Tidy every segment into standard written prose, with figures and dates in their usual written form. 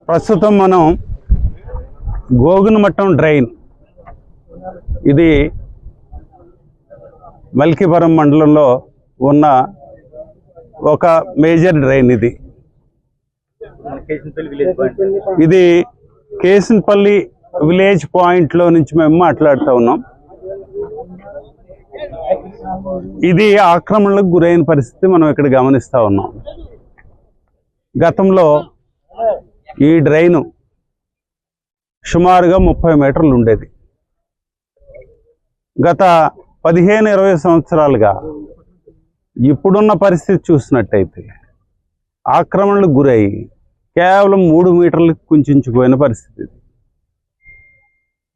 ప్రస్తుతం మనం గోగునమట్టం డ్రైన్, ఇది మల్కీపురం మండలంలో ఉన్న ఒక మేజర్ డ్రైన్. ఇది కేసిన్పల్లి విలేజ్ పాయింట్లో నుంచి మేము మాట్లాడుతూ ఉన్నాం. ఇది ఆక్రమణలకు గురైన పరిస్థితి మనం ఇక్కడ గమనిస్తూ ఉన్నాం. గతంలో ఈ డ్రైను సుమారుగా 30 మీటర్లు ఉండేది. గత 15-20 సంవత్సరాలుగా ఇప్పుడున్న పరిస్థితి చూసినట్టయితే ఆక్రమణలకు గురై కేవలం 3 మీటర్లకు కుంచుకుపోయిన పరిస్థితి.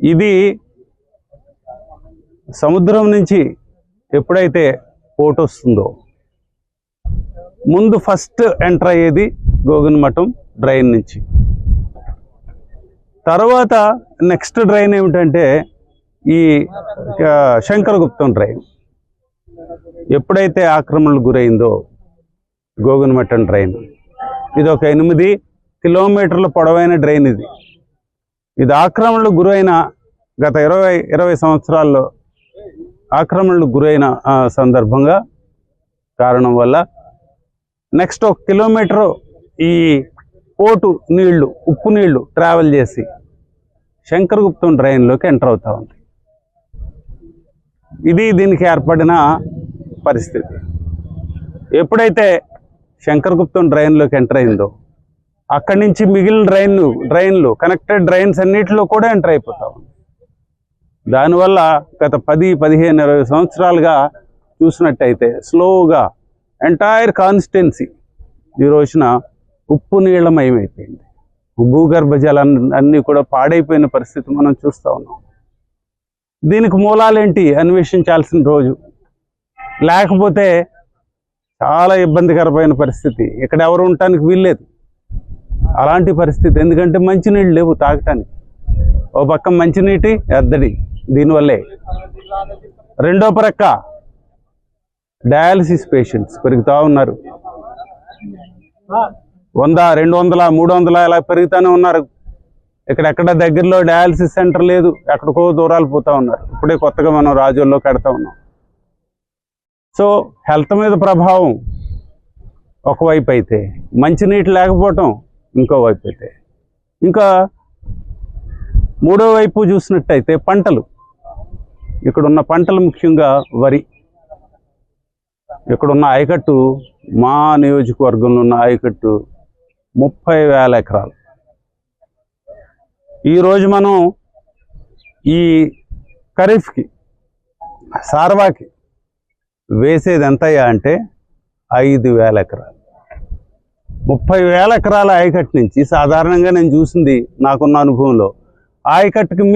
ఇది సముద్రం నుంచి ఎప్పుడైతే పోటు వస్తుందో ముందు ఫస్ట్ ఎంటర్ అయ్యేది గోగునమట్టం డ్రైన్ నుంచి. తర్వాత నెక్స్ట్ డ్రైన్ ఏమిటంటే ఈ శంకరగుప్తం డ్రైన్. ఎప్పుడైతే ఆక్రమణకు గురైందో గోగునమట్టం డ్రైన్, ఇది ఒక 8 కిలోమీటర్ల పొడవైన డ్రైన్. ఇది ఆక్రమణకు గురైన గత 20 సంవత్సరాల్లో ఆక్రమణకు గురైన సందర్భంగా కారణం వల్ల నెక్స్ట్ 1 కిలోమీటరు ఈ పోటు నీళ్లు, ఉప్పు నీళ్లు ట్రావెల్ చేసి శంకరగుప్తం డ్రైన్లోకి ఎంటర్ అవుతూ ఉంది. ఇది దీనికి ఏర్పడిన పరిస్థితి. ఎప్పుడైతే శంకరగుప్తం డ్రైన్లోకి ఎంటర్ అయిందో అక్కడి నుంచి మిగిలిన డ్రైన్లు కనెక్టెడ్ డ్రైన్స్ అన్నిటిలో కూడా ఎంటర్ అయిపోతా ఉంది. దానివల్ల గత 10-15-20 సంవత్సరాలుగా చూసినట్టయితే స్లోగా ఎంటైర్ కాన్స్టిట్యున్సీ ఈ రోజున ఉప్పు నీళ్లమయమైపోయింది. భూగర్భ జలాన్ని కూడా పాడైపోయిన పరిస్థితి మనం చూస్తూ ఉన్నాం. దీనికి మూలాలేంటి అన్వేషించాల్సిన రోజు, లేకపోతే చాలా ఇబ్బందికరమైన పరిస్థితి. ఇక్కడ ఎవరు ఉండటానికి వీల్లేదు అలాంటి పరిస్థితి. ఎందుకంటే మంచినీళ్ళు లేవు తాగటానికి. ఓ పక్క మంచినీటి ఎద్దడి దీనివల్లే, రెండో ప్రక్క డయాలసిస్ పేషెంట్స్ పెరుగుతూ ఉన్నారు. 100, 200, 300 ఇలా పెరుగుతూనే ఉన్నారు. ఇక్కడెక్కడ దగ్గరలో డయాలసిస్ సెంటర్ లేదు, ఎక్కడికో దూరాలు పోతూ ఉన్నారు. ఇప్పుడే కొత్తగా మనం రాజుల్లో కడతా ఉన్నాం. సో హెల్త్ మీద ప్రభావం ఒకవైపు అయితే, మంచినీటి లేకపోవటం ఇంకోవైపు అయితే, ఇంకా మూడో వైపు చూసినట్టయితే పంటలు. ఇక్కడున్న పంటలు ముఖ్యంగా వరి. ఇక్కడున్న ఆయకట్టు, మా నియోజకవర్గంలో ఉన్న ఆయకట్టు 30,000 ఎకరాలు. ఈరోజు మనం ఈ ఖరీఫ్కి సార్వాకి వేసేది ఎంతయ్యా అంటే 5,000 ఎకరాలు. 30,000 ఎకరాల ఆయకట్టు నుంచి సాధారణంగా నేను చూసింది నాకున్న అనుభవంలో ఆయకట్టుకి